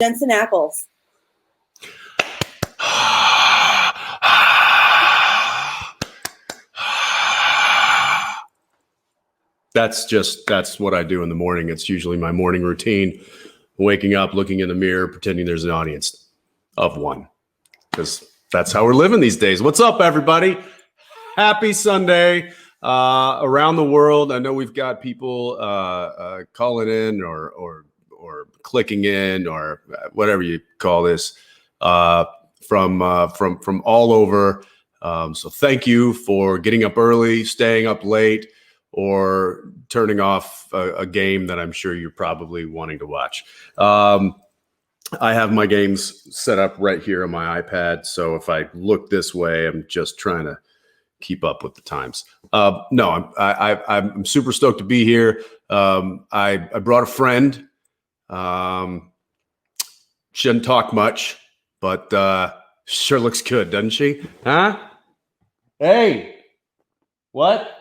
JENSEN ACKLES. That's what I do in the morning. It's usually my morning routine, waking up, looking in the mirror, pretending there's an audience of one, because that's how we're living these days. What's up, everybody? Happy Sunday around the world. I know we've got people calling in or clicking in or whatever you call this from all over. So thank you for getting up early, staying up late, or turning off a game that I'm sure you're probably wanting to watch. I have my games set up right here on my iPad. So if I look this way, I'm just trying to keep up with the times. No, I'm super stoked to be here. I brought a friend. She doesn't talk much, but sure looks good, doesn't she? Huh? Hey, what?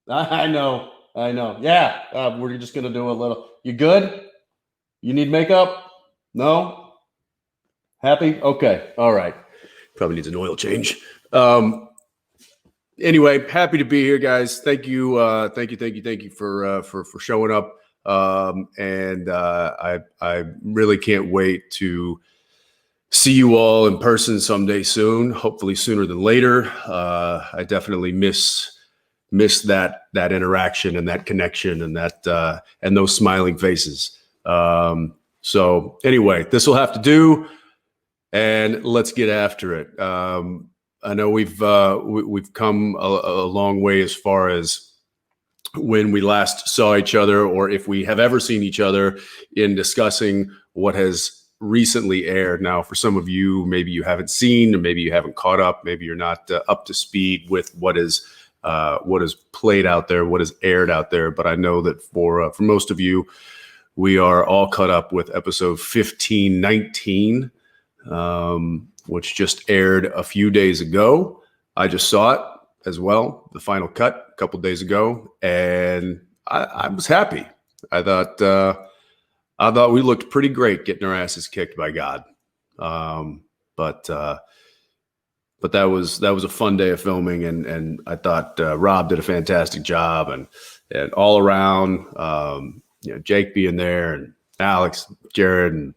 I know. Yeah, we're just gonna do a little. You good? You need makeup? No? Happy? Okay. All right. Probably needs an oil change. Anyway, happy to be here, guys. Thank you for showing up. And I really can't wait to see you all in person someday soon. Hopefully sooner than later. I definitely miss that interaction and that connection and that and those smiling faces. So anyway, this will have to do, and let's get after it. I know we've come a long way as far as when we last saw each other, or if we have ever seen each other, in discussing what has recently aired. Now, for some of you, maybe you haven't seen, or maybe you haven't caught up, maybe you're not up to speed with what is played out there, what is aired out there. But I know that for most of you, we are all caught up with episode 1519, which just aired a few days ago. I just saw it as well, the final cut, a couple days ago, and I was happy. I thought we looked pretty great getting our asses kicked by God. But that was a fun day of filming, and I thought Rob did a fantastic job, and all around, Jake being there, and Alex, Jared, and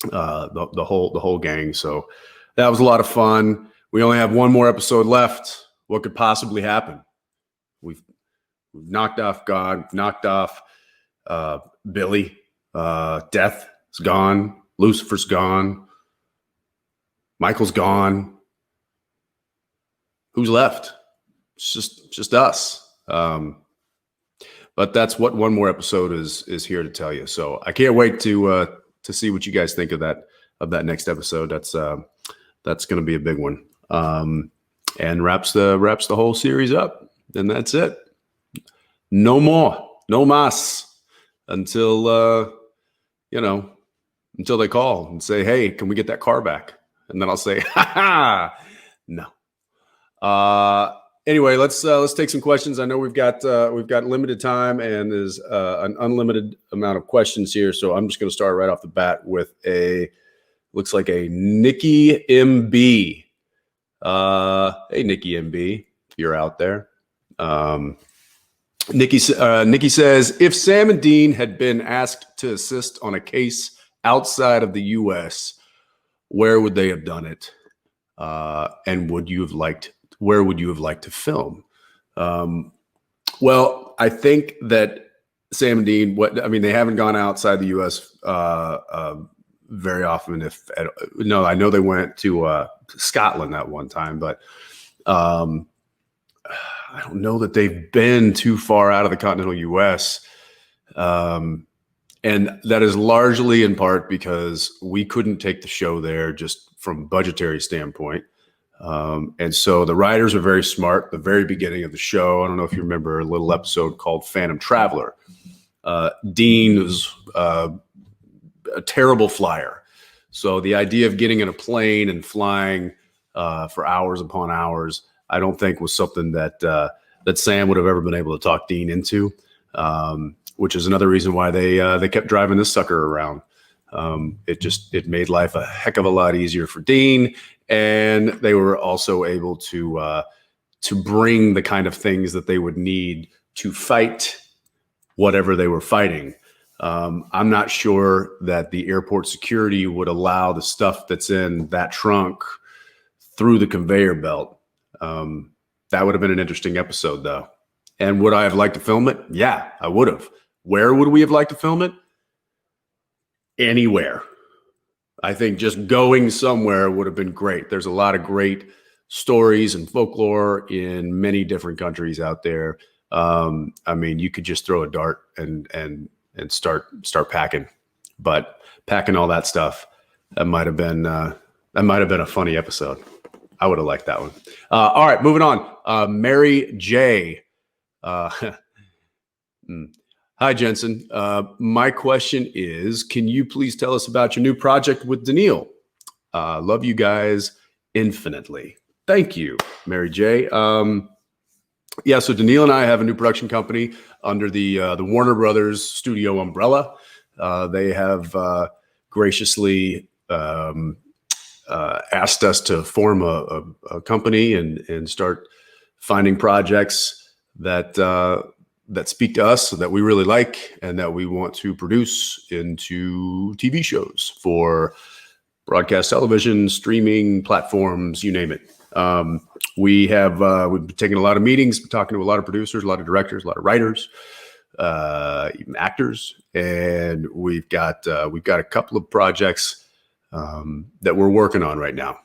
the whole gang. So that was a lot of fun. We only have one more episode left. What could possibly happen? We've knocked off God, knocked off Billy. Death is gone. Lucifer's gone. Michael's gone. Who's left? It's just us. But that's what one more episode is here to tell you. So I can't wait to see what you guys think of that next episode. That's going to be a big one. And wraps the whole series up. And that's it. No more, no mas, until they call and say, "Hey, can we get that car back?" And then I'll say, "Ha ha, no." Anyway, let's take some questions. I know we've got limited time, and there's an unlimited amount of questions here. So I'm just going to start right off the bat with looks like a Nikki MB. Hey, Nikki MB, if you're out there. Nikki says, if Sam and Dean had been asked to assist on a case outside of the U.S., where would they have done it? And where would you have liked to film? Well, I think that Sam and Dean, they haven't gone outside the U.S. Very often. I know they went to Scotland that one time, but I don't know that they've been too far out of the continental U.S. And that is largely in part because we couldn't take the show there just from a budgetary standpoint. And so the writers are very smart. The very beginning of the show, I don't know if you remember a little episode called Phantom Traveler. Dean was a terrible flyer. So the idea of getting in a plane and flying for hours upon hours, I don't think was something that Sam would have ever been able to talk Dean into, which is another reason why they kept driving this sucker around. It made life a heck of a lot easier for Dean, and they were also able to bring the kind of things that they would need to fight whatever they were fighting. I'm not sure that the airport security would allow the stuff that's in that trunk through the conveyor belt. That would have been an interesting episode, though. And would I have liked to film it? Yeah, I would have. Where would we have liked to film it? Anywhere. I think just going somewhere would have been great. There's a lot of great stories and folklore in many different countries out there. I mean, you could just throw a dart and start packing, but packing all that stuff, that might have been a funny episode. I would have liked that one. All right, moving on. Mary J. Hi, Jensen. My question is, can you please tell us about your new project with Daniil? Love you guys infinitely. Thank you, Mary J. Yeah, so Daniil and I have a new production company under the Warner Brothers studio umbrella. They have graciously asked us to form a company and start finding projects that speak to us, that we really like, and that we want to produce into TV shows for broadcast television, streaming platforms, you name it. We've been taking a lot of meetings, been talking to a lot of producers, a lot of directors, a lot of writers, even actors, and we've got a couple of projects that we're working on right now.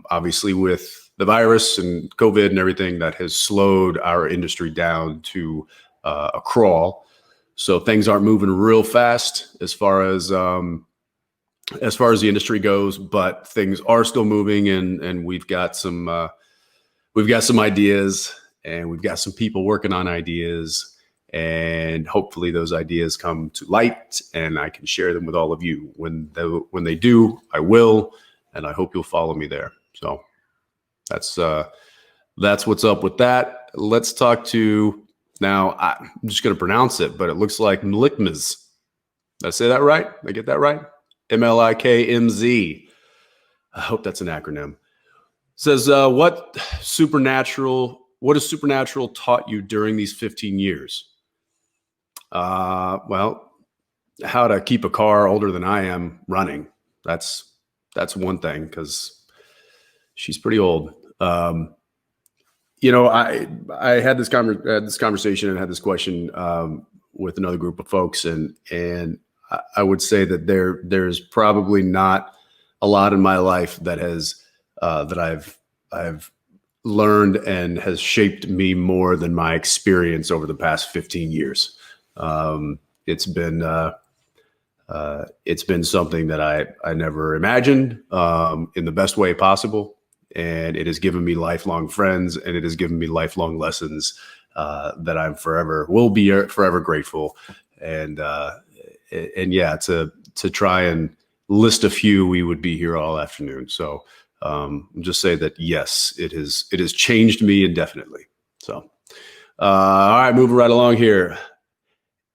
Obviously, with the virus and COVID and everything, that has slowed our industry down to a crawl. So things aren't moving real fast as far as the industry goes, but things are still moving, and we've got some ideas, and we've got some people working on ideas, and hopefully those ideas come to light and I can share them with all of you. When they do, I will, and I hope you'll follow me there. So that's what's up with that. Let's talk to, now I'm just going to pronounce it, but it looks like Mlikmz. Did I say that right? Did I get that right? MLIKMZ. I hope that's an acronym. Says, what has supernatural taught you during these 15 years? Well, how to keep a car older than I am running. That's one thing, because she's pretty old. I had this conversation and had this question with another group of folks, and I would say that there's probably not a lot in my life that I've learned and has shaped me more than my experience over the past 15 years. It's been something that I never imagined in the best way possible, and it has given me lifelong friends, and it has given me lifelong lessons that I will be forever grateful. And yeah, to try and list a few, we would be here all afternoon. So just say that yes, it has changed me indefinitely. So all right, moving right along here.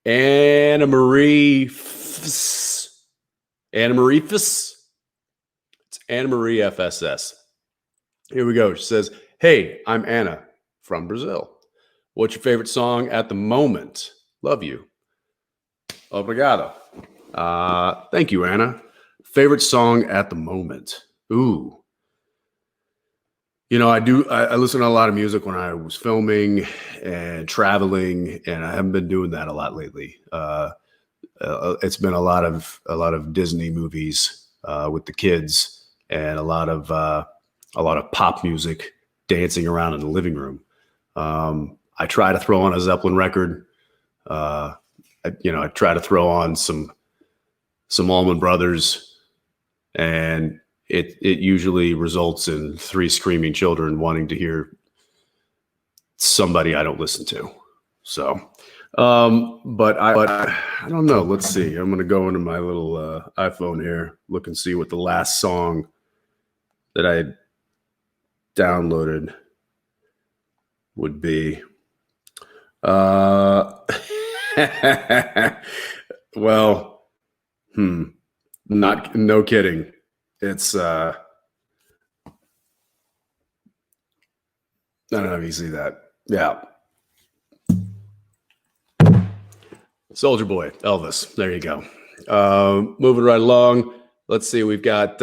Anna Marie F. It's Anna Marie FSS. Here we go. She says, "Hey, I'm Anna from Brazil. What's your favorite song at the moment? Love you. Obrigado." Thank you, Anna. Favorite song at the moment. Ooh. I listen to a lot of music when I was filming and traveling, and I haven't been doing that a lot lately. It's been a lot of Disney movies with the kids, and a lot of pop music, dancing around in the living room. I try to throw on a Zeppelin record. I try to throw on some Allman Brothers, and it usually results in 3 screaming children wanting to hear somebody I don't listen to. So, but I don't know. Let's see. I'm going to go into my little iPhone here, look and see what the last song that I downloaded would be. Well, No kidding. It's I don't know if you see that. Yeah. Soldier Boy, Elvis. There you go. Moving right along. Let's see. We've got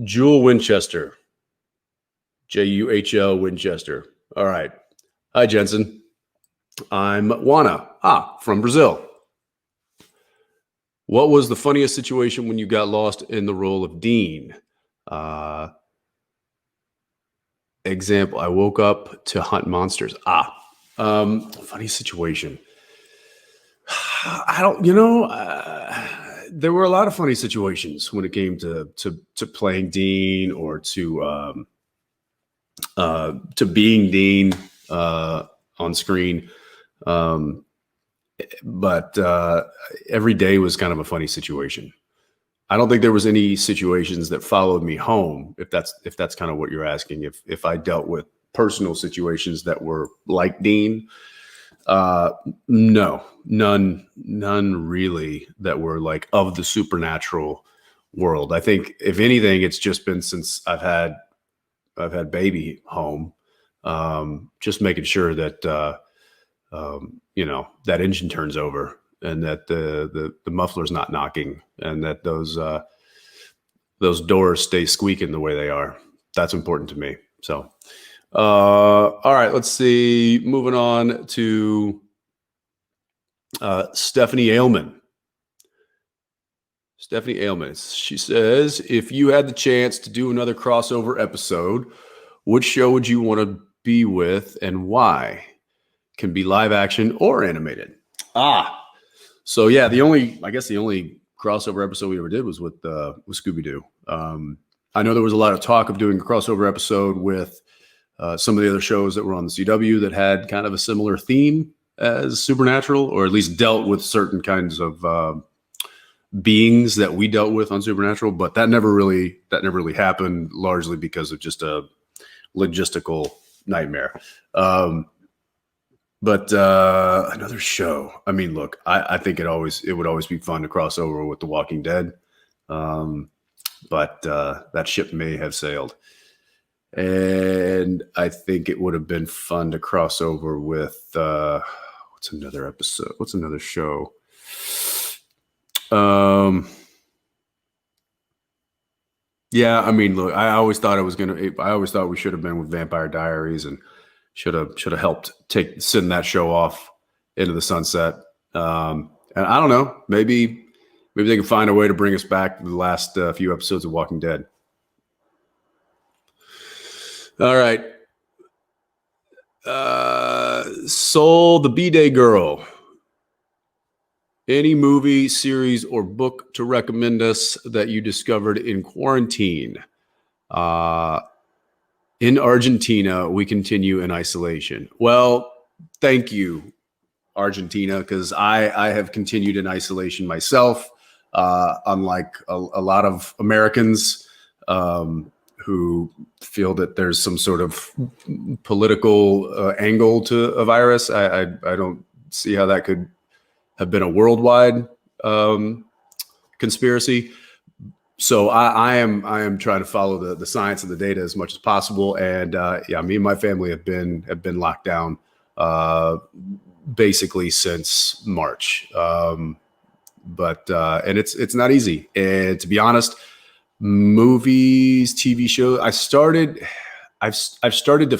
Jewel Winchester. Juhl Winchester. All right. Hi, Jensen. I'm Juana. From Brazil. What was the funniest situation when you got lost in the role of Dean? Example, I woke up to hunt monsters. Funny situation. I don't, there were a lot of funny situations when it came to playing Dean or to being Dean on screen. But every day was kind of a funny situation. I don't think there was any situations that followed me home, if that's kind of what you're asking. If I dealt with personal situations that were like Dean, no, none really that were like of the supernatural world. I think if anything, it's just been since I've had baby home, just making sure that that engine turns over and that the muffler's not knocking and that those doors stay squeaking the way they are. That's important to me. So, all right, let's see. Moving on to Stephanie Ailman. Stephanie Ailman. She says, if you had the chance to do another crossover episode, which show would you want to be with and why? Can be live action or animated. So yeah, the only crossover episode we ever did was with Scooby-Doo. I know there was a lot of talk of doing a crossover episode with some of the other shows that were on the CW that had kind of a similar theme as Supernatural, or at least dealt with certain kinds of beings that we dealt with on Supernatural, but that never really happened, largely because of just a logistical nightmare. But another show. I mean, look, I think it would always be fun to cross over with The Walking Dead. But that ship may have sailed. And I think it would have been fun to cross over with what's another episode? What's another show? Yeah, I mean, look, I always thought we should have been with Vampire Diaries and should have helped send that show off into the sunset. And I don't know, maybe they can find a way to bring us back to the last few episodes of Walking Dead. All right. Soul the B-Day Girl. Any movie, series, or book to recommend us that you discovered in quarantine? In Argentina, we continue in isolation. Well, thank you, Argentina, because I have continued in isolation myself, unlike a lot of Americans who feel that there's some sort of political angle to a virus. I don't see how that could have been a worldwide conspiracy. So I am trying to follow the science and the data as much as possible. And me and my family have been locked down basically since March. But it's not easy. And to be honest, movies, TV shows, I've tried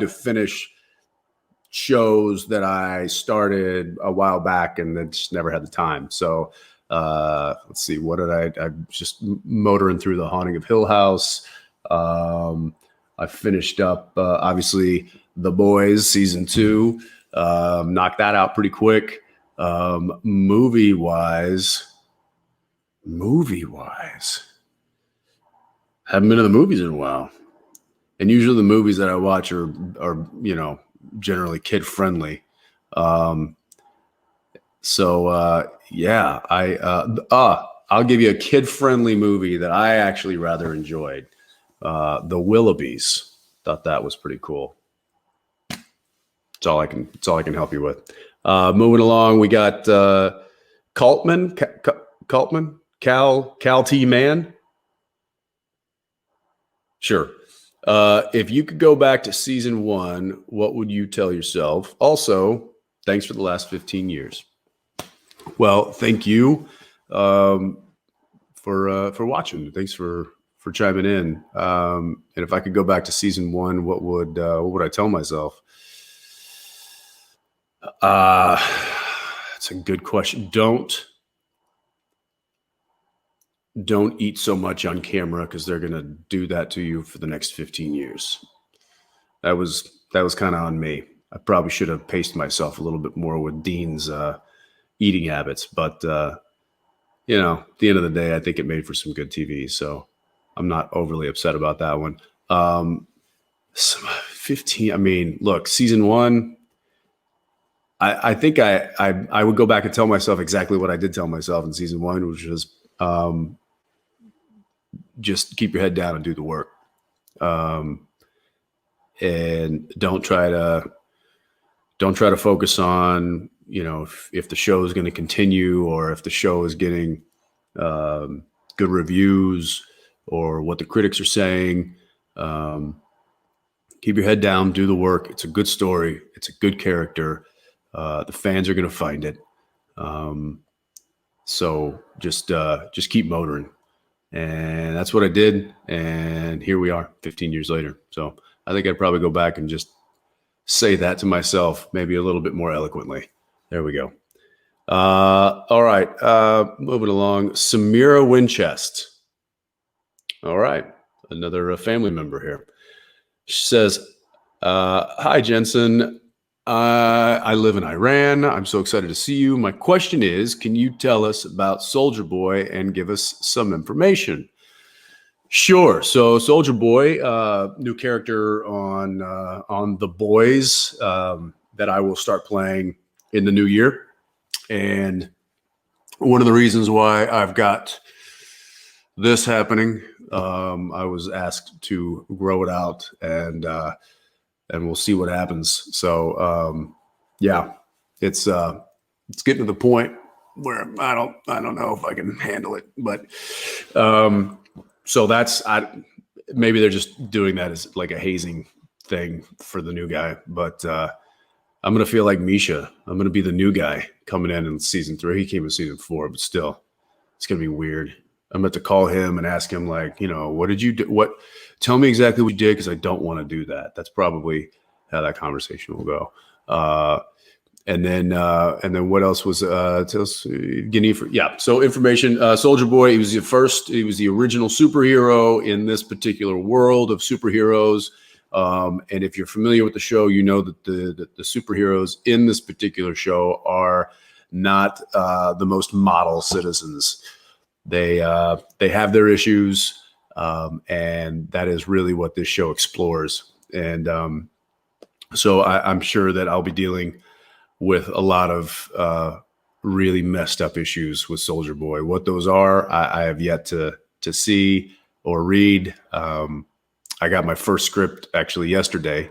to finish shows that I started a while back and then just never had the time. So let's see, what did I just motoring through The Haunting of Hill House. I finished up obviously The Boys season 2, knocked that out pretty quick. Movie wise, haven't been to the movies in a while. And usually the movies that I watch are generally kid friendly. Yeah, I'll give you a kid-friendly movie that I actually rather enjoyed. The Willoughbys. Thought that was pretty cool. It's all I can help you with. Moving along, we got Kaltman, Cal T Man. Sure. If you could go back to season 1, what would you tell yourself? Also, thanks for the last 15 years. Well, thank you for watching. Thanks for chiming in. And if I could go back to season 1, what would I tell myself? That's a good question. Don't eat so much on camera, because they're going to do that to you for the next 15 years. That was kind of on me. I probably should have paced myself a little bit more with Dean's eating habits, but at the end of the day, I think it made for some good TV, so I'm not overly upset about that one. 15. I mean, look, season 1. I think I would go back and tell myself exactly what I did tell myself in season 1, which was just keep your head down and do the work, and don't try to focus on if the show is going to continue, or if the show is getting good reviews, or what the critics are saying. Keep your head down, do the work. It's a good story. It's a good character. The fans are going to find it. So just keep motoring. And that's what I did. And here we are 15 years later. So I think I'd probably go back and just say that to myself, maybe a little bit more eloquently. There we go. All right. Moving along. Samira Winchest. All right. Another family member here. She says, hi, Jensen. I live in Iran. I'm so excited to see you. My question is, can you tell us about Soldier Boy and give us some information? Sure. So Soldier Boy, new character on The Boys that I will start playing in the new year. And one of the reasons why I've got this happening, I was asked to grow it out, and we'll see what happens. So yeah, it's getting to the point where I don't know if I can handle it, but so maybe they're just doing that as like a hazing thing for the new guy, but I'm going to feel like Misha. I'm going to be the new guy coming in season 3. He came in season 4, but still, it's going to be weird. I'm going to have to call him and ask him, like, what did you do? Tell me exactly what you did, because I don't want to do that. That's probably how that conversation will go. And then what else was yeah. So information, Soldier Boy, he was the original superhero in this particular world of superheroes. And if you're familiar with the show, you know that the superheroes in this particular show are not the most model citizens. They have their issues, and that is really what this show explores. And so I'm sure that I'll be dealing with a lot of really messed up issues with Soldier Boy. What those are, I have yet to see or read. I got my first script actually yesterday,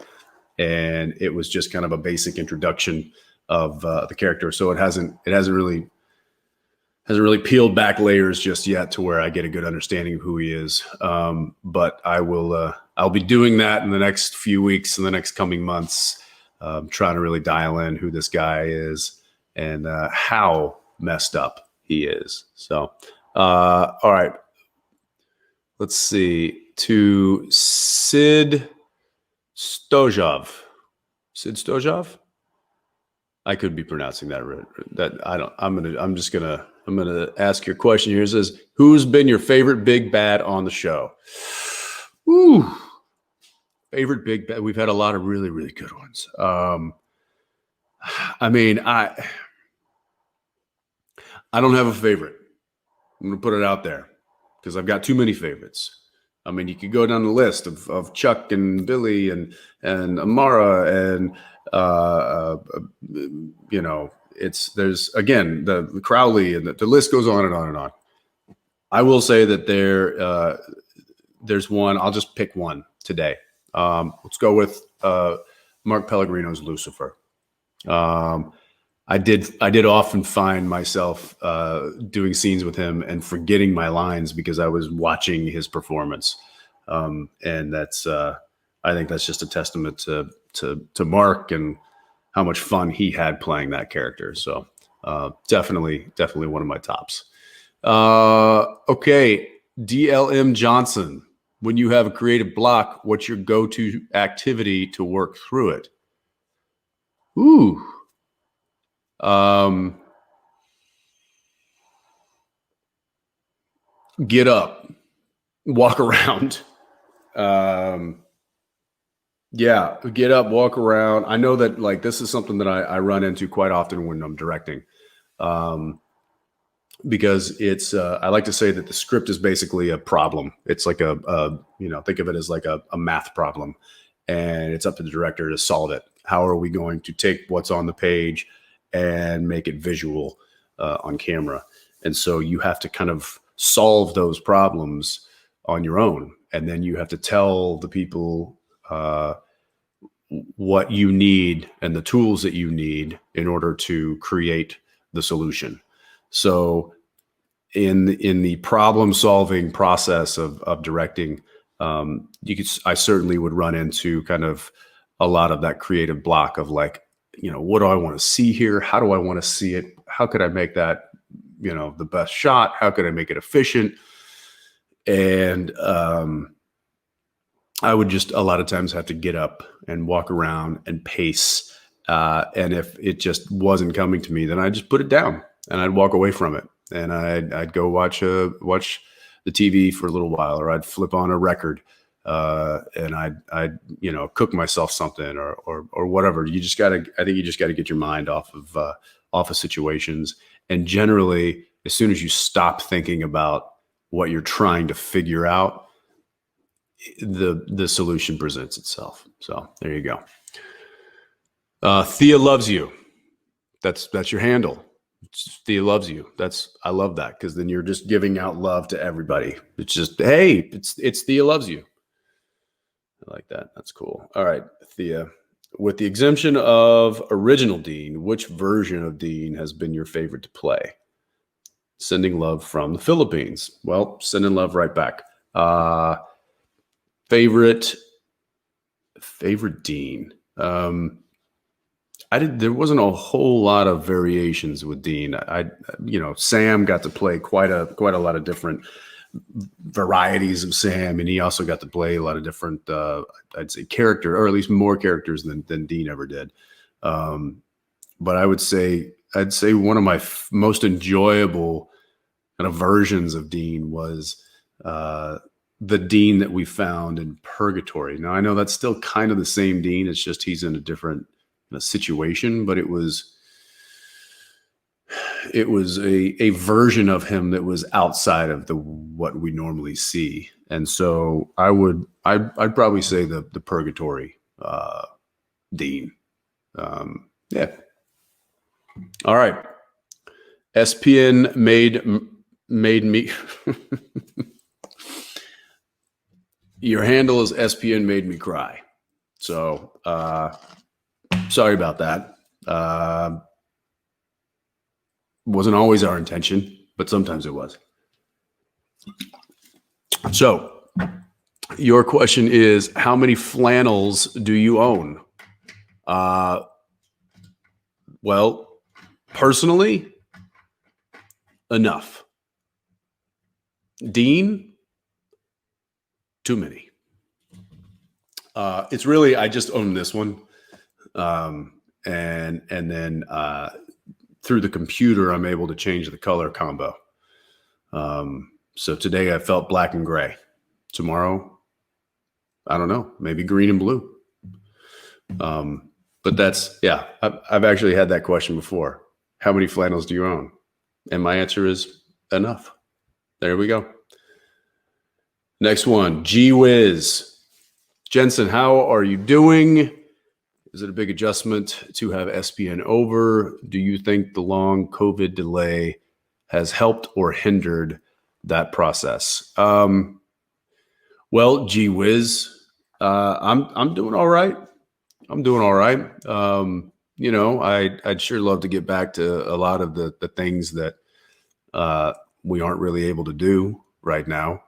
and it was just kind of a basic introduction of the character. So it hasn't really peeled back layers just yet to where I get a good understanding of who he is. But I'll be doing that in the next few weeks, in the next coming months, trying to really dial in who this guy is and how messed up he is. So, all right, let's see. To Sid Stojov. I could be pronouncing that right. I'm gonna ask your question here. It says, who's been your favorite big bad on the show? Ooh, favorite big bad. We've had a lot of really, really good ones. I mean, I don't have a favorite. I'm gonna put it out there because I've got too many favorites. I mean, you could go down the list of Chuck and Billy and Amara and there's again the Crowley, and the list goes on and on and on. I will say that there's one. I'll just pick one today. Let's go with Mark Pellegrino's Lucifer. I I did often find myself doing scenes with him and forgetting my lines because I was watching his performance, and that's I think that's just a testament to Mark and how much fun he had playing that character. So definitely one of my tops. Okay, DLM Johnson. When you have a creative block, what's your go-to activity to work through it? Ooh. Get up, walk around. Yeah, get up, walk around. I know that like this is something that I run into quite often when I'm directing. Because it's I like to say that the script is basically a problem. It's like a think of it as like a math problem, and it's up to the director to solve it. How are we going to take what's on the page and make it visual on camera? And so you have to kind of solve those problems on your own, and then you have to tell the people what you need and the tools that you need in order to create the solution. So in the problem solving process of directing, I certainly would run into kind of a lot of that creative block of like, what do I want to see here? How do I want to see it? How could I make that, the best shot? How could I make it efficient? And I would just a lot of times have to get up and walk around and pace. And if it just wasn't coming to me, then I'd just put it down and I'd walk away from it. And I'd go watch the TV for a little while, or I'd flip on a record, and I'd cook myself something or whatever. I think you just gotta get your mind off of situations. And generally, as soon as you stop thinking about what you're trying to figure out, the solution presents itself. So there you go. Thea loves you. That's your handle. Thea loves you. I love that, because then you're just giving out love to everybody. It's just, hey, it's Thea loves you. I like that. That's cool. All right, Thea. With the exemption of original Dean, which version of Dean has been your favorite to play? Sending love from the Philippines. Well, sending love right back. Favorite Dean. There wasn't a whole lot of variations with Dean. Sam got to play quite a lot of different varieties of Sam, and he also got to play a lot of different, I'd say, character, or at least more characters than Dean ever did. But I'd say one of my most enjoyable kind of versions of Dean was the Dean that we found in Purgatory. Now, I know that's still kind of the same Dean. It's just he's in a different situation, but it was a version of him that was outside of what we normally see. And so I'd probably say the Purgatory Dean. Yeah. All right. SPN made me your handle is SPN made me cry. So sorry about that. Wasn't always our intention, but sometimes it was. So your question is, how many flannels do you own? Well, personally, enough. Dean, too many. It's really, I just own this one. And then through the computer, I'm able to change the color combo. So today I felt black and gray. Tomorrow, I don't know, maybe green and blue. But that's, yeah, I've actually had that question before. How many flannels do you own? And my answer is enough. There we go. Next one, Gee Whiz. Jensen, how are you doing? Is it a big adjustment to have SPN over? Do you think the long COVID delay has helped or hindered that process? Well, Gee Whiz, I'm doing all right. I'm doing all right. I'd sure love to get back to a lot of the things that we aren't really able to do right now.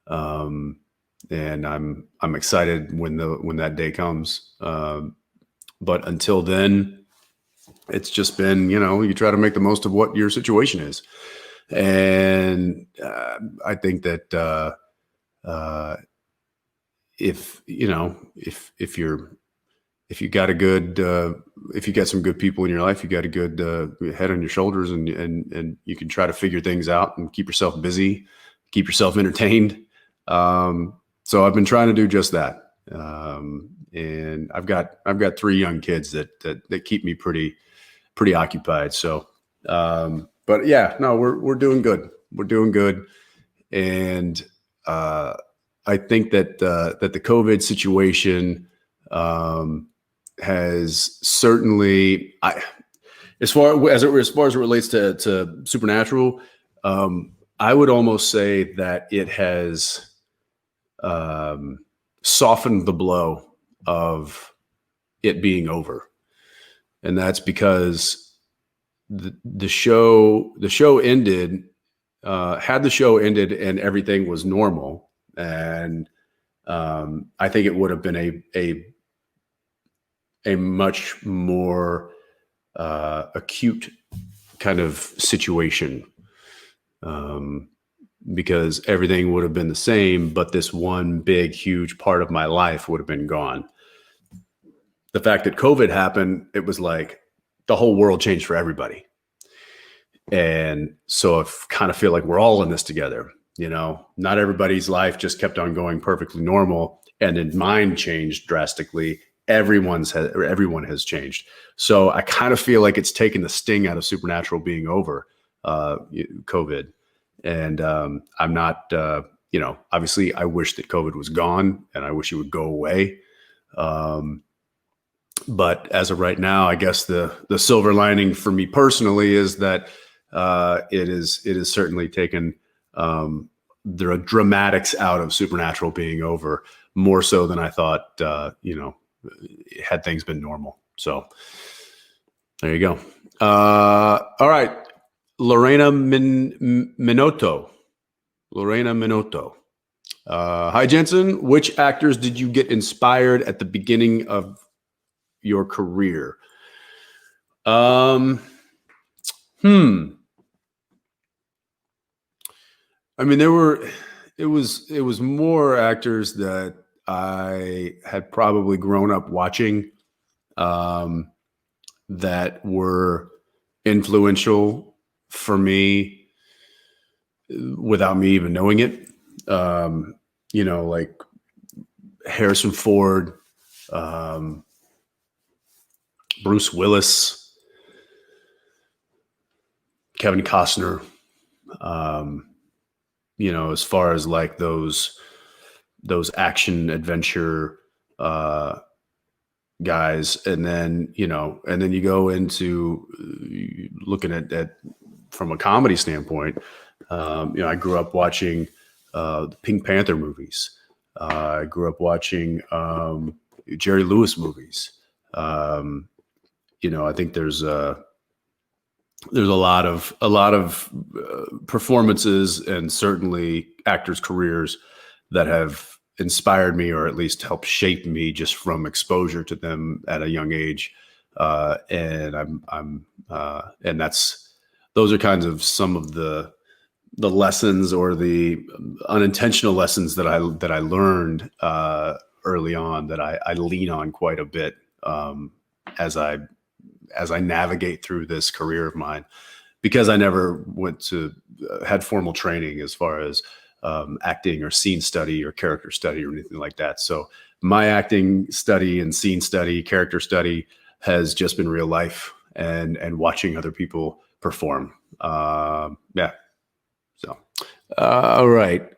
And I'm excited when that day comes. But until then, it's just been, you try to make the most of what your situation is. And I think that if you got if you got some good people in your life, you got a good head on your shoulders, and you can try to figure things out and keep yourself busy, keep yourself entertained. So I've been trying to do just that. And I've got 3 young kids that keep me pretty occupied. So, but yeah, no, we're doing good. We're doing good. And, I think that the COVID situation, has certainly, as far as it relates to Supernatural, I would almost say that it has, softened the blow of it being over. And that's because the show ended, had the show ended and everything was normal. And, I think it would have been a much more, acute kind of situation, because everything would have been the same, but this one big, huge part of my life would have been gone. The fact that COVID happened, it was like the whole world changed for everybody. And so I kind of feel like we're all in this together. Not everybody's life just kept on going perfectly normal, and then mine changed drastically. Everyone has changed. So I kind of feel like it's taken the sting out of Supernatural being over, COVID. And I'm not, obviously I wish that COVID was gone and I wish it would go away. But as of right now, I guess the silver lining for me personally is that it is certainly taken the dramatics out of Supernatural being over, more so than I thought, had things been normal. So there you go. All right. Lorena Minotto. Hi, Jensen. Which actors did you get inspired at the beginning of your career? I mean, it was more actors that I had probably grown up watching, that were influential for me without me even knowing it. Like Harrison Ford, Bruce Willis, Kevin Costner, as far as like those action adventure guys. And then you go into looking at from a comedy standpoint. I grew up watching the Pink Panther movies. I grew up watching Jerry Lewis movies. I think there's a lot of performances and certainly actors' careers that have inspired me, or at least helped shape me, just from exposure to them at a young age. And those are kinds of some of the lessons, or the unintentional lessons that I learned early on, that I lean on quite a bit as I navigate through this career of mine, because I never had formal training as far as acting or scene study or character study or anything like that. So my acting study and scene study, character study, has just been real life and watching other people perform. Yeah. So, all right.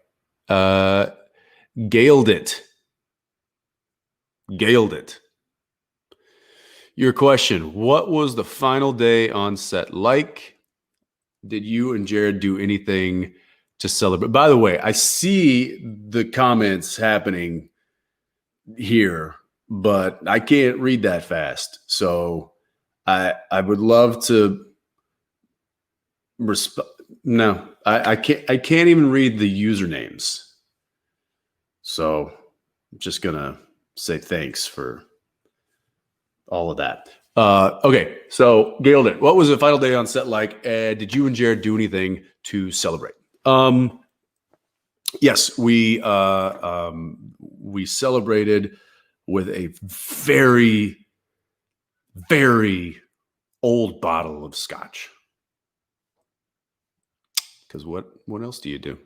Gailed it. Your question: what was the final day on set like? Did you and Jared do anything to celebrate? By the way, I see the comments happening here, but I can't read that fast. So I would love to no, I can't even read the usernames. So I'm just gonna say thanks for all of that. Okay, so Gailed it. What was the final day on set like? Did you and Jared do anything to celebrate? Yes, we celebrated with a very, very old bottle of scotch. Because what else do you do?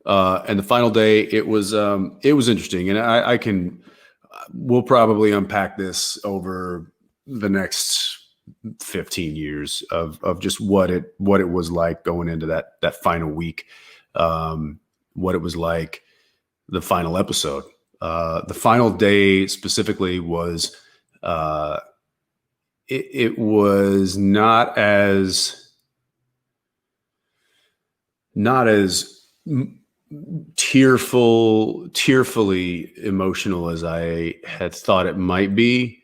And the final day, it was interesting, and I can we'll probably unpack this over the next 15 years of just what it was like going into that final week, what it was like, the final episode, the final day specifically was it was not as tearfully emotional as I had thought it might be.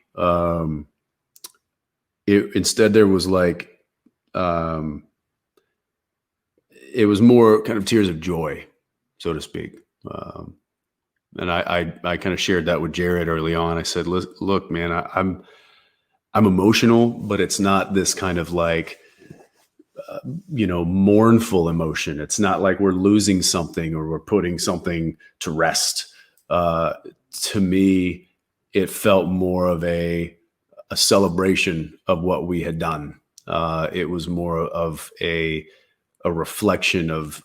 Instead there was like, it was more kind of tears of joy, so to speak. And I kind of shared that with Jared early on. I said, look, man, I'm emotional, but it's not this kind of like, mournful emotion. It's not like we're losing something or we're putting something to rest. To me, it felt more of a celebration of what we had done. It was more of a reflection of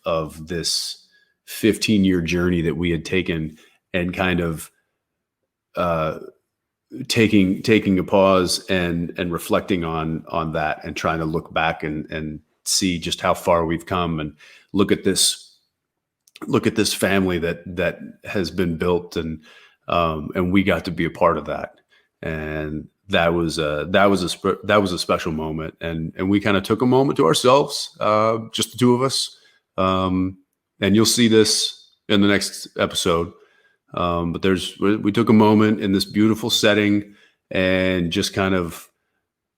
this 15-year journey that we had taken, and kind of taking a pause and reflecting on that, and trying to look back and see just how far we've come, and look at this family that has been built, and we got to be a part of that. And that was a special moment. And we kind of took a moment to ourselves, just the two of us. And you'll see this in the next episode. But we took a moment in this beautiful setting and just kind of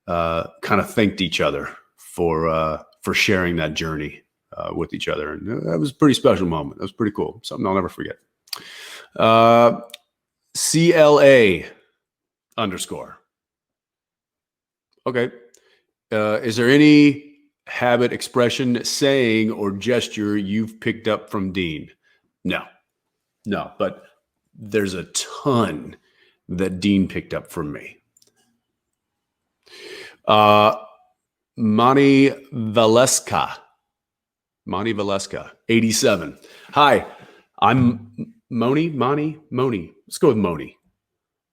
thanked each other for sharing that journey with each other. And that was a pretty special moment. That was pretty cool. Something I'll never forget. CLA _ Okay. Is there any habit, expression, saying, or gesture you've picked up from Dean? No, but there's a ton that Dean picked up from me. Mani Valeska, 87. Hi, I'm Moni. Let's go with Moni.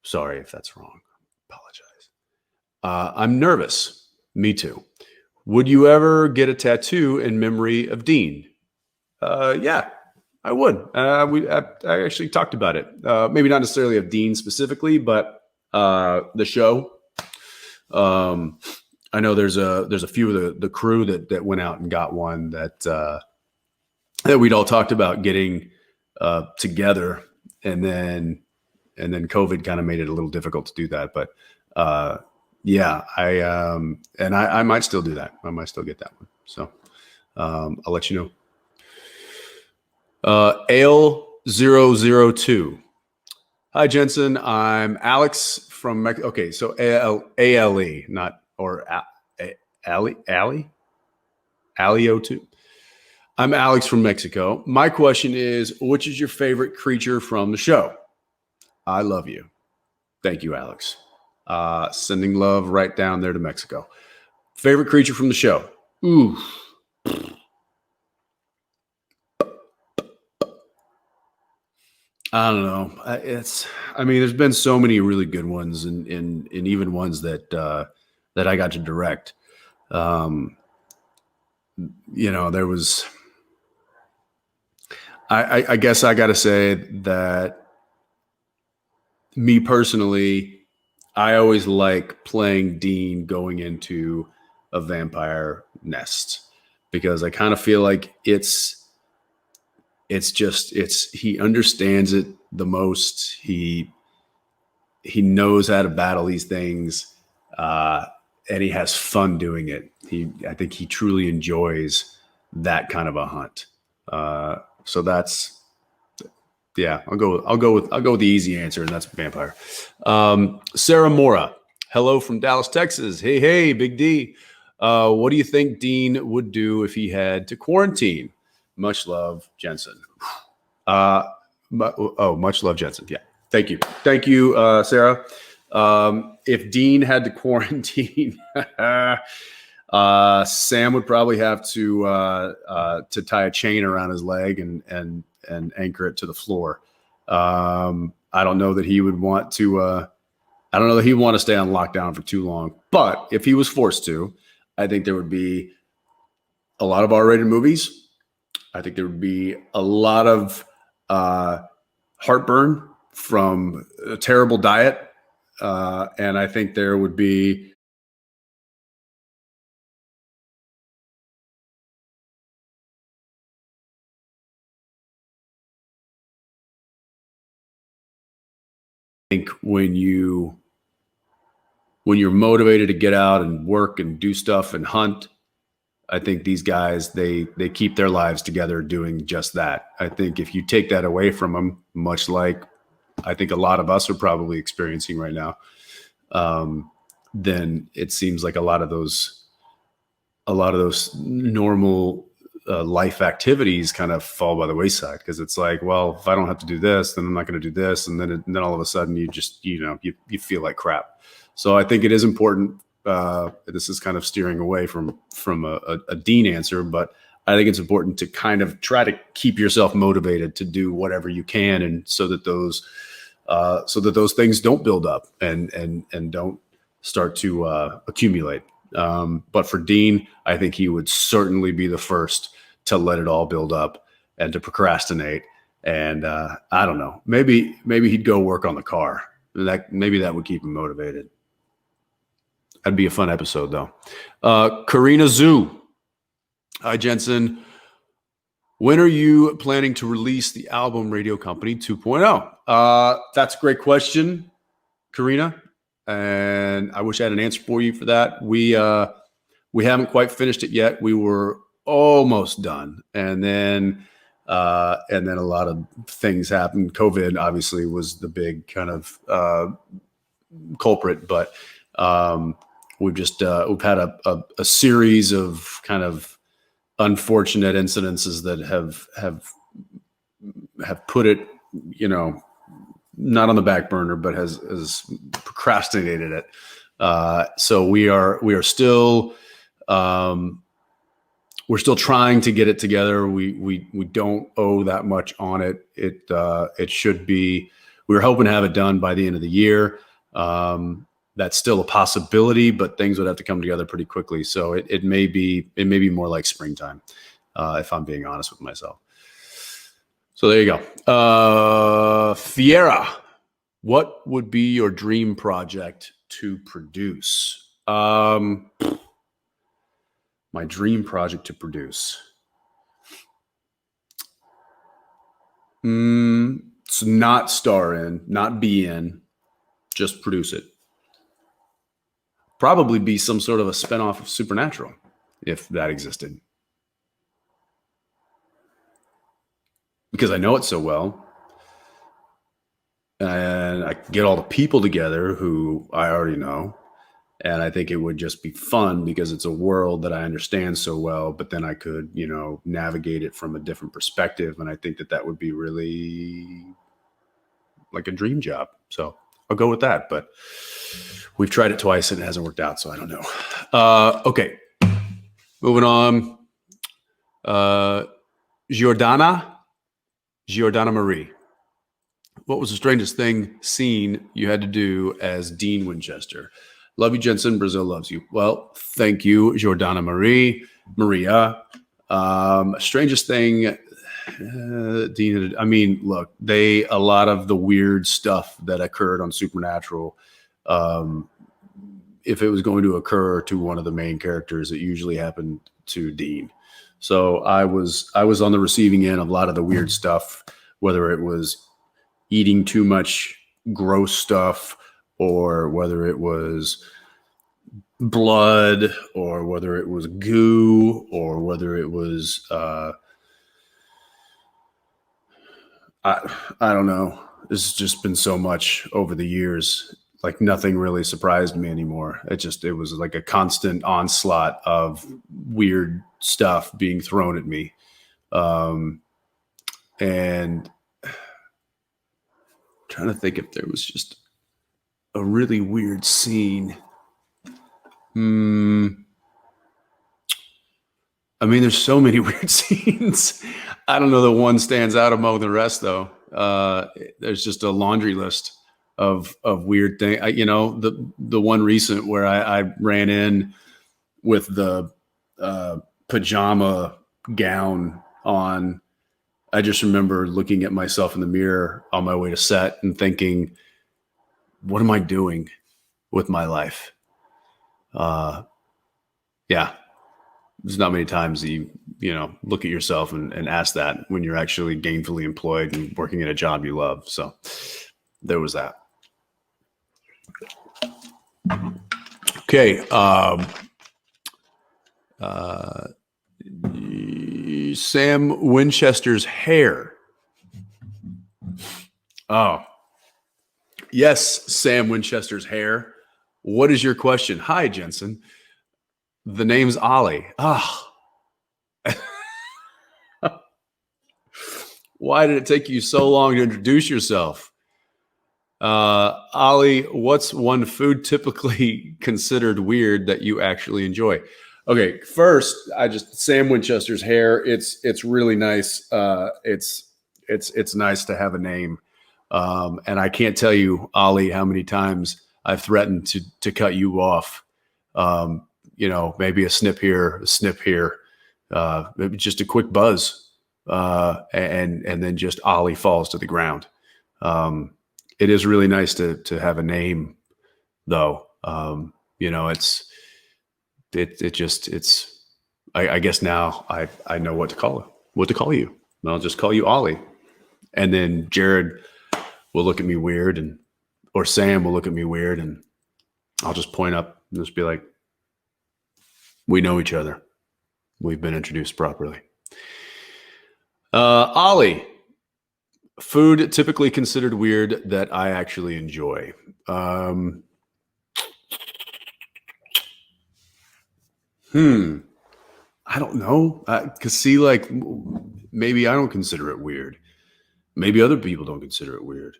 Sorry if that's wrong. Apologize. I'm nervous. Me too. Would you ever get a tattoo in memory of Dean? Yeah, I would. I actually talked about it. Maybe not necessarily of Dean specifically, but the show. I know there's a few of the crew that went out and got one that we'd all talked about getting together, and then COVID kind of made it a little difficult to do that. But yeah, I might still do that. I might still get that one. So I'll let you know. Ale002. Hi, Jensen. I'm Alex from Mexico. Okay, so ALE, not or Ali02. I'm Alex from Mexico. My question is, which is your favorite creature from the show? I love you. Thank you, Alex. Sending love right down there to Mexico. Favorite creature from the show? Ooh. I don't know. There's been so many really good ones, and even ones that I got to direct. There was. I guess I got to say that me personally, I always like playing Dean going into a vampire nest, because I kind of feel like he understands it the most. He knows how to battle these things. and he has fun doing it. I think he truly enjoys that kind of a hunt. So that's, yeah, I'll go with the easy answer, and that's vampire. Sarah Mora, hello from Dallas, Texas. Hey, Big D. What do you think Dean would do if he had to quarantine? Much love, Jensen. Much love, Jensen. Yeah, thank you, Sarah. If Dean had to quarantine, Sam would probably have to tie a chain around his leg and anchor it to the floor. I don't know that he would want to. I don't know that he'd want to stay on lockdown for too long. But if he was forced to, I think there would be a lot of R-rated movies. I think there would be a lot of heartburn from a terrible diet, and I think there would be when you're motivated to get out and work and do stuff and hunt, I think these guys, they keep their lives together doing just that. I think if you take that away from them, much like I think a lot of us are probably experiencing right now, then it seems like a lot of those normal life activities kind of fall by the wayside, because it's like, well, if I don't have to do this, then I'm not going to do this, and then all of a sudden you just you feel like crap. So I think it is important. This is kind of steering away from a Dean answer, but I think it's important to kind of try to keep yourself motivated to do whatever you can, and so that those things don't build up and don't start to accumulate. But for Dean, I think he would certainly be the first to let it all build up and to procrastinate. And I don't know, maybe he'd go work on the car. Maybe that would keep him motivated. That'd be a fun episode, though. Karina Zoo. Hi, Jensen. When are you planning to release the album Radio Company 2.0? That's a great question, Karina. And I wish I had an answer for you for that. We haven't quite finished it yet. We were almost done. And then a lot of things happened. COVID obviously was the big kind of culprit, but we've had a series of kind of unfortunate incidences that have put it, not on the back burner, but has procrastinated it. So we are still we're still trying to get it together. We don't owe that much on it. It should be. We were hoping to have it done by the end of the year. That's still a possibility, but things would have to come together pretty quickly. So it may be more like springtime, if I'm being honest with myself. So there you go. Fiera, what would be your dream project to produce? My dream project to produce. So not star in, not be in, just produce it. Probably be some sort of a spinoff of Supernatural, if that existed. Because I know it so well. And I get all the people together who I already know. And I think it would just be fun because it's a world that I understand so well, but then I could, navigate it from a different perspective. And I think that would be really like a dream job. So I'll go with that. But we've tried it twice and it hasn't worked out, so I don't know. Okay. Moving on. Giordana Marie. What was the strangest scene you had to do as Dean Winchester? Love you, Jensen. Brazil loves you. Well, thank you, Giordana Maria. Strangest thing, Dean. I mean, look, a lot of the weird stuff that occurred on Supernatural, if it was going to occur to one of the main characters, it usually happened to Dean. So I was on the receiving end of a lot of the weird stuff, whether it was eating too much gross stuff or whether it was blood, or whether it was goo, or whether it was I don't know. There's just been so much over the years. Like nothing really surprised me anymore. It was like a constant onslaught of weird stuff being thrown at me. And trying to think if there was just a really weird scene. I mean, there's so many weird scenes. I don't know that one stands out among the rest, though. There's just a laundry list of weird things. The one recent where I ran in with the pajama gown on. I just remember looking at myself in the mirror on my way to set and thinking, what am I doing with my life? Yeah. There's not many times that you look at yourself and ask that when you're actually gainfully employed and working at a job you love. So there was that. Okay. Sam Winchester's hair. Oh, yes, Sam Winchester's hair. What is your question? Hi, Jensen. The name's Ollie. Ah. Why did it take you so long to introduce yourself? Ollie, what's one food typically considered weird that you actually enjoy? Okay, first, Sam Winchester's hair. It's really nice. It's nice to have a name. And I can't tell you, Ollie, how many times I've threatened to cut you off. Maybe a snip here, maybe just a quick buzz, and then just Ollie falls to the ground. It is really nice to have a name, though. I guess now I know what to call you. And I'll just call you Ollie, and then Jared will look at me weird, or Sam will look at me weird, and I'll just point up and just be like, we know each other. We've been introduced properly. Ollie, food typically considered weird that I actually enjoy. I don't know. Maybe I don't consider it weird. Maybe other people don't consider it weird.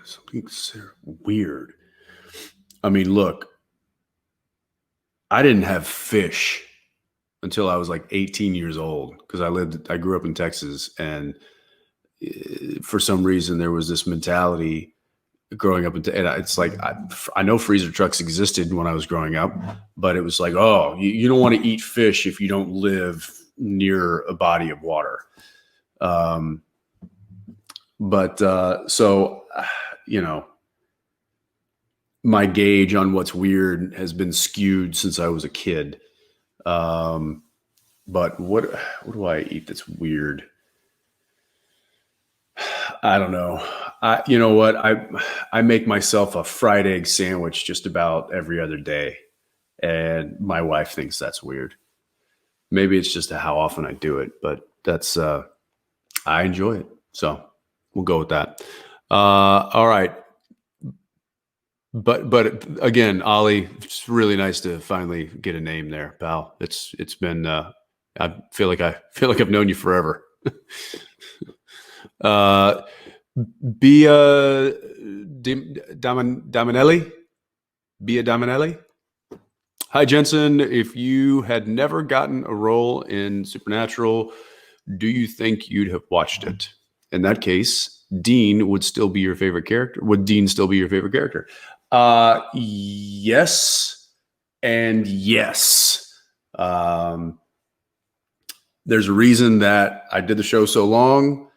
Something considered weird. I mean, look, I didn't have fish until I was like 18 years old because I grew up in Texas, and for some reason there was this mentality growing up, and it's like I know freezer trucks existed when I was growing up, but it was like, oh, you don't want to eat fish if you don't live near a body of water. My gauge on what's weird has been skewed since I was a kid. But what do I eat that's weird? I don't know. You know what? I make myself a fried egg sandwich just about every other day, and my wife thinks that's weird. Maybe it's just how often I do it, but that's I enjoy it, so we'll go with that. All right. But again, Ollie, it's really nice to finally get a name there, pal. It's been I feel like I've known you forever. Bia Damanelli. Bia Damanelli. Hi, Jensen. If you had never gotten a role in Supernatural, do you think you'd have watched it? In that case, Dean would still be your favorite character. Would Dean still be your favorite character? Yes and yes. There's a reason that I did the show so long,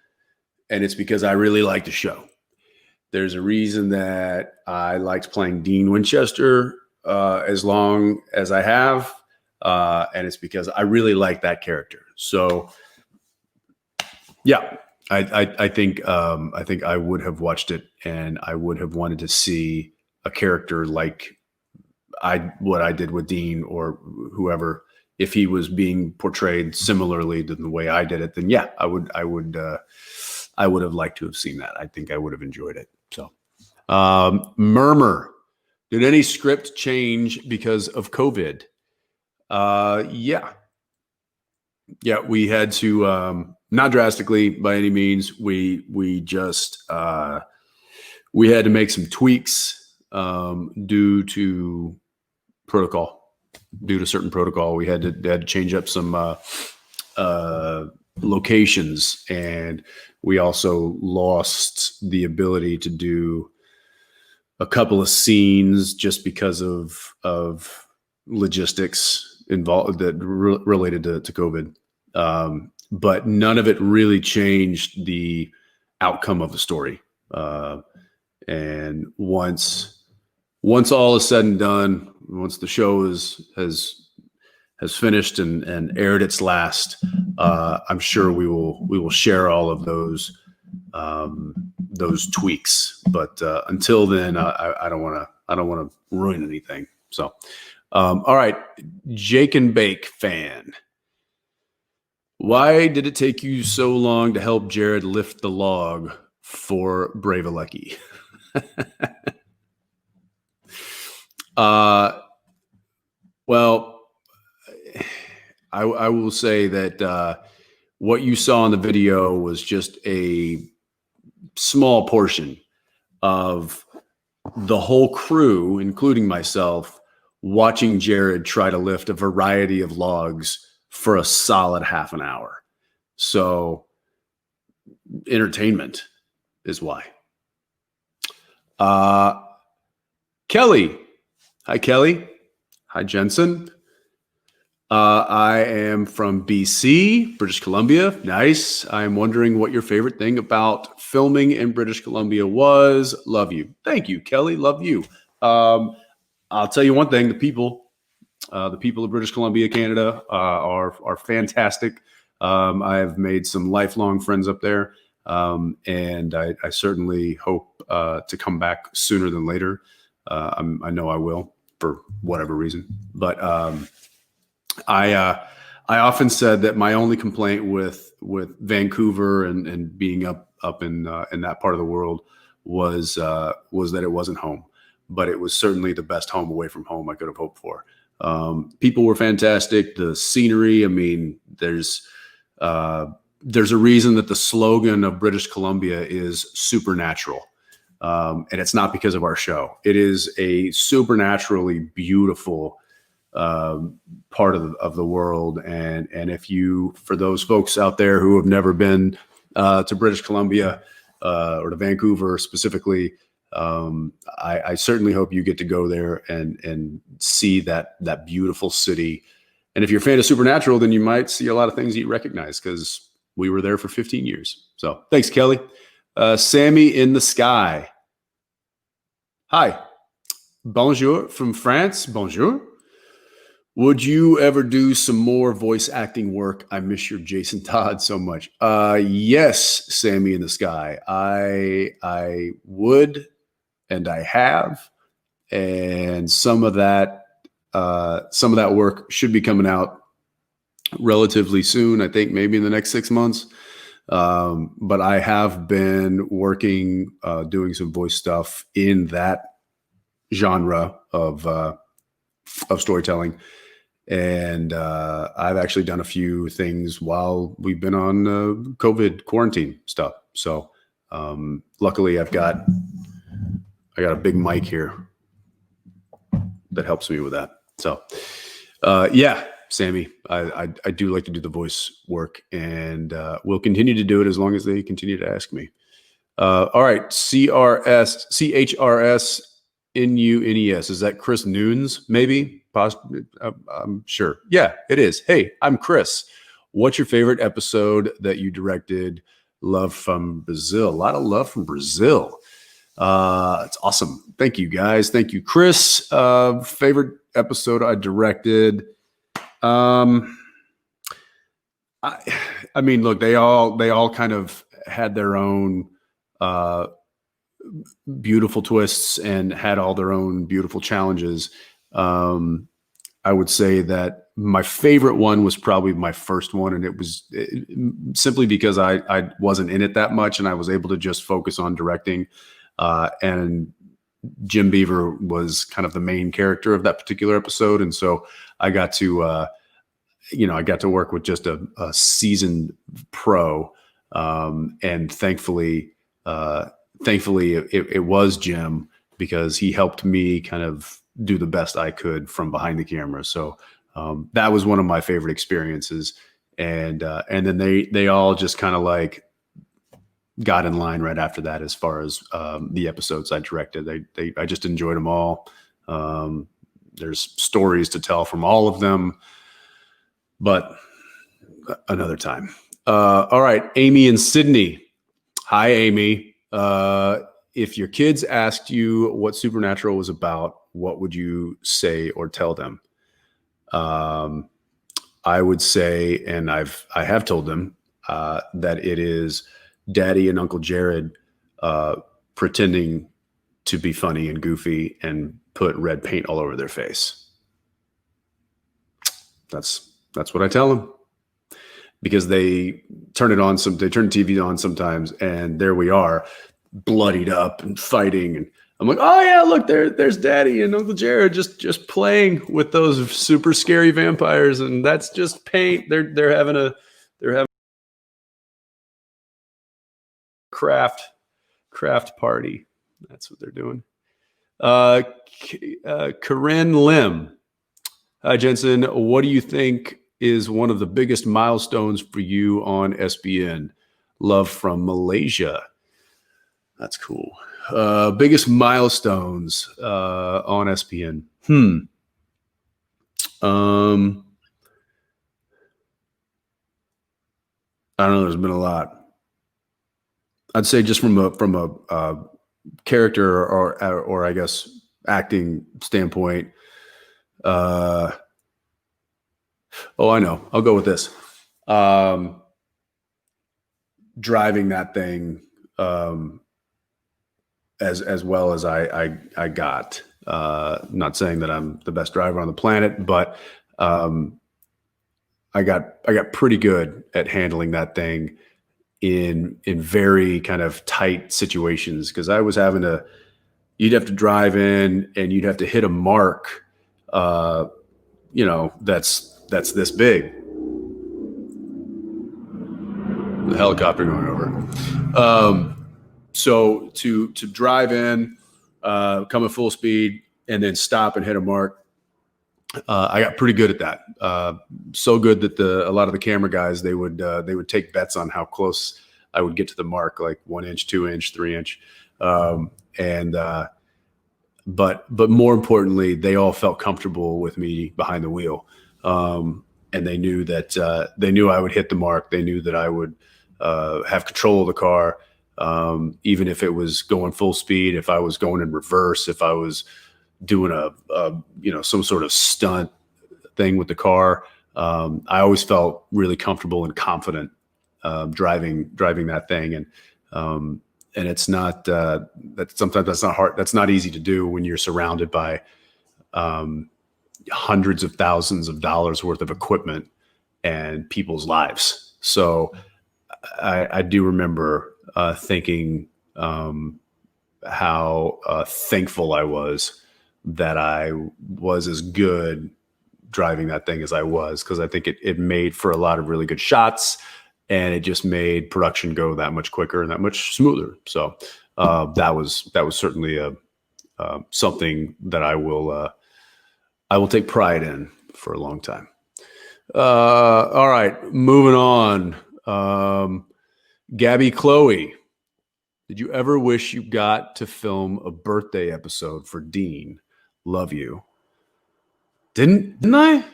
and it's because I really liked the show. There's a reason that I liked playing Dean Winchester as long as I have, and it's because I really like that character. So, yeah, I think I would have watched it, and I would have wanted to see a character like what I did with Dean or whoever. If he was being portrayed similarly to the way I did it, then yeah, I would have liked to have seen that. I think I would have enjoyed it. So, Murmur, did any script change because of COVID? Yeah, we had to, not drastically by any means. We just we had to make some tweaks due to protocol. Due to certain protocol, we had to change up some locations, and we also lost the ability to do a couple of scenes just because of logistics involved that related to COVID. But none of it really changed the outcome of the story. And once all is said and done, once the show has finished and aired its last, I'm sure we will share all of those tweaks. But until then, I don't want to ruin anything. So, all right, Jake and Bake fan. Why did it take you so long to help Jared lift the log for Brave Alecki? Well, I will say that what you saw in the video was just a small portion of the whole crew, including myself, watching Jared try to lift a variety of logs for a solid half an hour. So entertainment is why. Kelly. Hi, Kelly. Hi, Jensen. I am from BC, British Columbia. Nice. I'm wondering what your favorite thing about filming in British Columbia was. Love you. Thank you, Kelly. Love you. I'll tell you one thing. The people of British Columbia, Canada, are fantastic. I have made some lifelong friends up there, and I certainly hope to come back sooner than later. I know I will for whatever reason, but I often said that my only complaint with Vancouver and being up in that part of the world was that it wasn't home, but it was certainly the best home away from home I could have hoped for. People were fantastic. The scenery, I mean, there's a reason that the slogan of British Columbia is supernatural. And it's not because of our show. It is a supernaturally beautiful part of the world. And if you, for those folks out there who have never been to British Columbia or to Vancouver specifically, I certainly hope you get to go there and see that beautiful city. And if you're a fan of Supernatural, then you might see a lot of things you recognize because we were there for 15 years. So thanks, Kelly. Sammy in the Sky. Hi. Bonjour from France. Bonjour. Would you ever do some more voice acting work? I miss your Jason Todd so much. Yes, Sammy in the Sky. I would, and I have, and some of that work should be coming out relatively soon. I think maybe in the next 6 months. But I have been working, doing some voice stuff in that genre of storytelling. And I've actually done a few things while we've been on COVID quarantine stuff. So luckily I got a big mic here that helps me with that. So yeah, Sammy, I do like to do the voice work, and we'll continue to do it as long as they continue to ask me. All right, CHRS NUNES. Is that Chris Nunes? Maybe, possibly. I'm sure. Yeah, it is. Hey, I'm Chris. What's your favorite episode that you directed? Love from Brazil. A lot of love from Brazil. It's awesome. Thank you, guys. Thank you, Chris. Favorite episode I directed. I mean, look, they all kind of had their own beautiful twists and had all their own beautiful challenges. I would say that my favorite one was probably my first one, and it was simply because I wasn't in it that much, and I was able to just focus on directing. And Jim Beaver was kind of the main character of that particular episode, and so I got to I got to work with just a seasoned pro, and thankfully it was Jim, because he helped me kind of do the best I could from behind the camera. So that was one of my favorite experiences, and then they all just kind of like got in line right after that as far as the episodes I directed. I just enjoyed them all. There's stories to tell from all of them, but another time. All right, Amy and Sydney. Hi, Amy. If your kids asked you what Supernatural was about, what would you say or tell them? I would say, and I have told them, that it is Daddy and Uncle Jared pretending to be funny and goofy and put red paint all over their face. That's what I tell them, because they turn it on they turn the TV on sometimes, and there we are, bloodied up and fighting, and I'm like, oh yeah, look, there's Daddy and Uncle Jared just playing with those super scary vampires, and that's just paint. They're having a craft party. That's what they're doing. Corinne Lim. Hi, Jensen. What do you think is one of the biggest milestones for you on SBN? Love from Malaysia. That's cool. Biggest milestones on SPN. I don't know. There's been a lot. I'd say just from a character or I guess acting standpoint. Oh, I know. I'll go with this. Driving that thing as well as I got. Not saying that I'm the best driver on the planet, but I got pretty good at handling that thing in very kind of tight situations, because I was you'd have to drive in and you'd have to hit a mark, that's this big. The helicopter going over. So to drive in, come at full speed, and then stop and hit a mark, I got pretty good at that. So good that a lot of the camera guys, they would take bets on how close I would get to the mark, like 1 inch, 2 inch, 3 inch, but more importantly, they all felt comfortable with me behind the wheel, and they knew that they knew I would hit the mark. They knew that I would have control of the car, even if it was going full speed, if I was going in reverse, if I was doing some sort of stunt thing with the car. I always felt really comfortable and confident driving that thing, and it's not that sometimes that's not hard. That's not easy to do when you're surrounded by hundreds of thousands of dollars worth of equipment and people's lives. So I do remember thinking how thankful I was that I was as good driving that thing as I was, because I think it made for a lot of really good shots, and it just made production go that much quicker and that much smoother. So that was certainly something that I will take pride in for a long time. All right, moving on. Gabby Chloe, did you ever wish you got to film a birthday episode for Dean? Love you. Didn't I?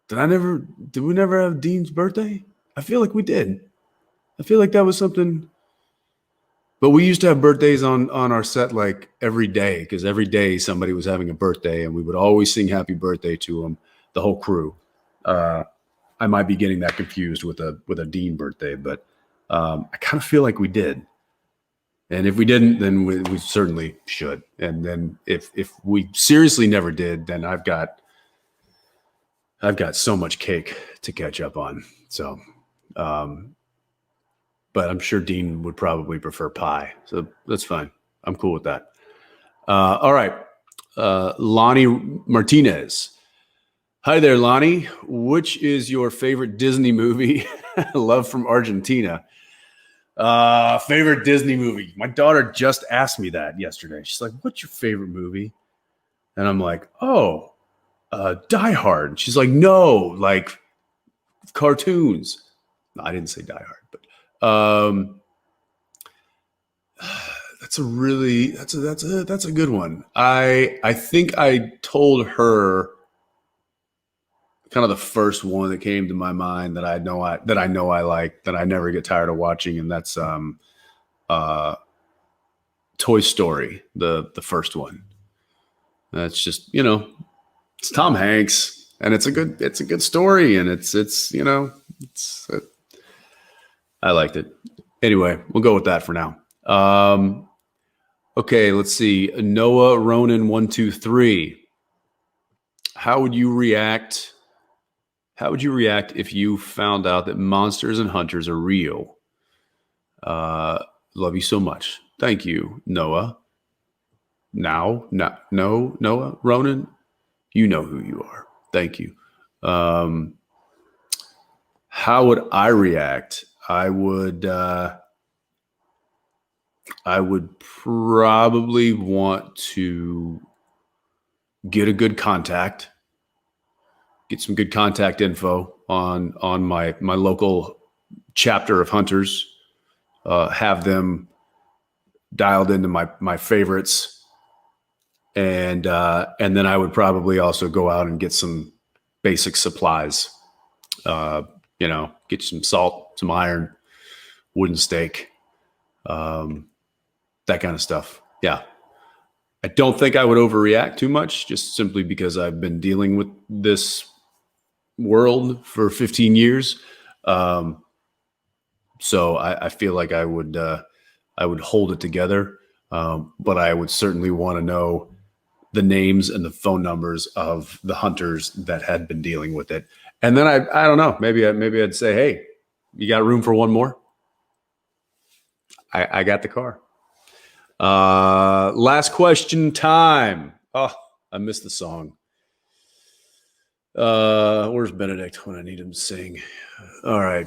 Did we never have Dean's birthday? I feel like we did. I feel like that was something. But we used to have birthdays on our set like every day, because every day somebody was having a birthday, and we would always sing happy birthday to them, the whole crew. I might be getting that confused with a Dean birthday, but I kind of feel like we did. And if we didn't, then we certainly should. And then if we seriously never did, then I've got so much cake to catch up on. So, but I'm sure Dean would probably prefer pie. So that's fine. I'm cool with that. All right. Lonnie Martinez. Hi there, Lonnie. Which is your favorite Disney movie? Love from Argentina. Favorite Disney movie. My daughter just asked me that yesterday. She's like, what's your favorite movie? And I'm like, oh, Die Hard. She's like, no, like cartoons. No, I didn't say Die Hard, but that's a good one. I think I told her kind of the first one that came to my mind that I know I like, that I never get tired of watching, and that's Toy Story, the first one. That's just, it's Tom Hanks, and it's a good story, and I liked it. Anyway, we'll go with that for now. Okay, let's see. Noah Ronan 123. How would you react if you found out that monsters and hunters are real? Love you so much. Thank you, Noah. No, Noah Ronan, you know who you are. Thank you. How would I react? I would probably want to get some good contact info on my local chapter of hunters, have them dialed into my favorites, and then I would probably also go out and get some basic supplies. Get some salt, some iron, wooden stake, that kind of stuff. Yeah. I don't think I would overreact too much, just simply because I've been dealing with this world for 15 years. So I feel like I would hold it together. But I would certainly want to know the names and the phone numbers of the hunters that had been dealing with it. And then I don't know, maybe I'd say, hey, you got room for one more? I got the car. Last question time. Oh, I missed the song. Where's Benedict when I need him to sing? All right.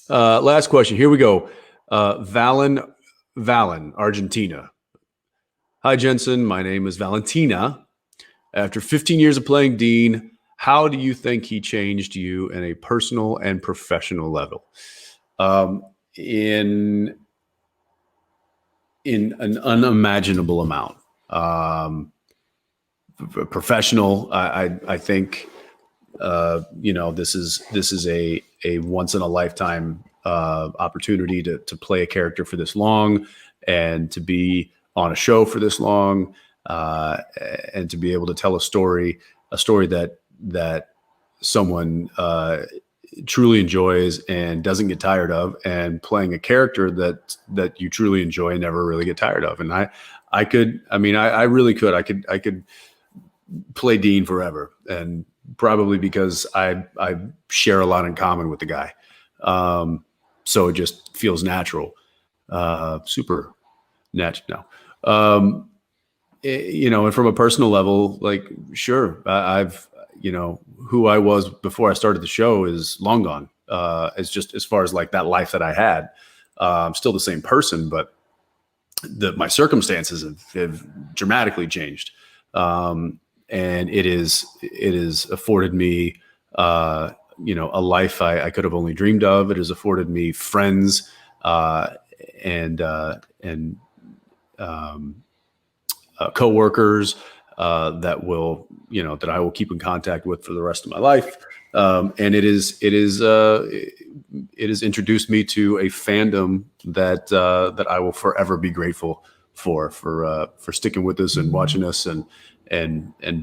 Last question. Here we go. Valen, Argentina. Hi, Jensen. My name is Valentina. After 15 years of playing Dean, how do you think he changed you in a personal and professional level? In an unimaginable amount. Professional, I think, this is a once in a lifetime opportunity to play a character for this long, and to be on a show for this long, and to be able to tell a story that someone truly enjoys and doesn't get tired of, and playing a character that you truly enjoy and never really get tired of. And I really could. I could play Dean forever, and probably because I share a lot in common with the guy. So it just feels natural, super natural. And from a personal level, like, sure, I've, who I was before I started the show is long gone. It's just, as far as like that life that I had, I'm still the same person, but my circumstances have dramatically changed. And it is afforded me, a life I could have only dreamed of. It has afforded me friends, and coworkers, that I will keep in contact with for the rest of my life. And it has introduced me to a fandom that I will forever be grateful for sticking with us and watching us, and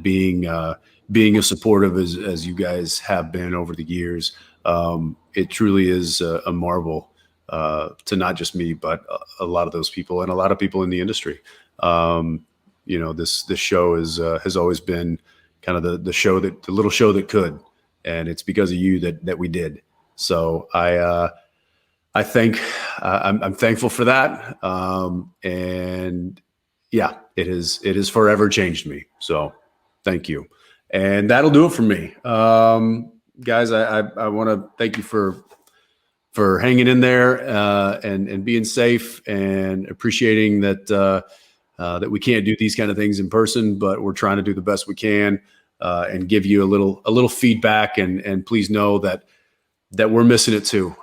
being as supportive as you guys have been over the years. It truly is a marvel to not just me, but a lot of those people and a lot of people in the industry. You know, this show has always been kind of the show the little show that could, and it's because of you that we did. So I think I'm thankful for that. And yeah, it has forever changed me. So thank you. And that'll do it for me. Guys, I want to thank you for hanging in there, and being safe, and appreciating that that we can't do these kind of things in person, but we're trying to do the best we can, and give you a little feedback, and please know that we're missing it too.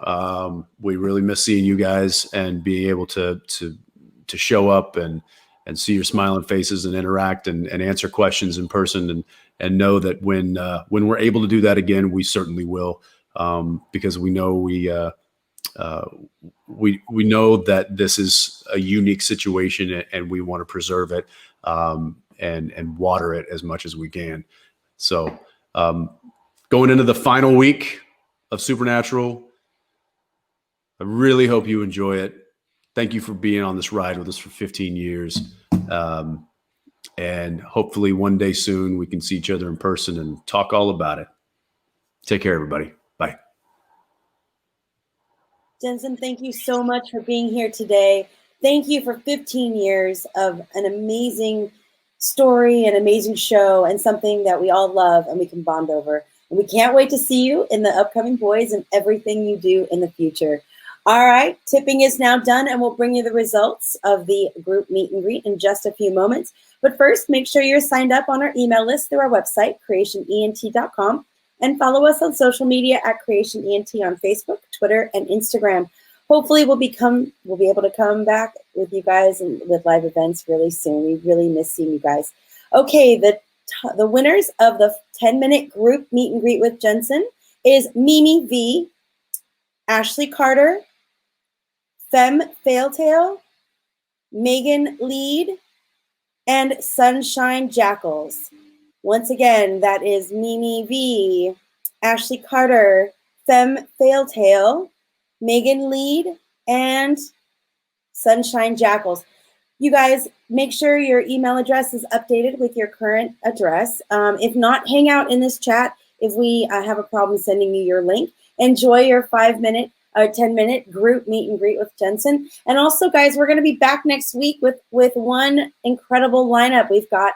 We really miss seeing you guys and being able to show up and see your smiling faces and interact and answer questions in person, and know that when we're able to do that again, we certainly will, because we know we know that this is a unique situation, and we want to preserve it, and water it as much as we can. So going into the final week of Supernatural, I really hope you enjoy it. Thank you for being on this ride with us for 15 years. And hopefully one day soon we can see each other in person and talk all about it. Take care, everybody. Bye. Jensen, thank you so much for being here today. Thank you for 15 years of an amazing story, an amazing show, and something that we all love and we can bond over. And we can't wait to see you in the upcoming Boys and everything you do in the future. All right, tipping is now done, and we'll bring you the results of the group meet and greet in just a few moments. But first, make sure you're signed up on our email list through our website, creationent.com, and follow us on social media at creationent on Facebook, Twitter, and Instagram. Hopefully, we'll be able to come back with you guys and with live events really soon. We really miss seeing you guys. Okay, the winners of the 10-minute group meet and greet with Jensen is Mimi V, Ashley Carter, Femme Failtail, Megan Lead, and Sunshine Jackals. Once again, that is Mimi V, Ashley Carter, Femme Failtail, Megan Lead, and Sunshine Jackals. You guys, make sure your email address is updated with your current address. If not, hang out in this chat if we have a problem sending you your link. Enjoy your 5-minute or 10-minute group meet and greet with Jensen. And also, guys, we're going to be back next week with one incredible lineup. We've got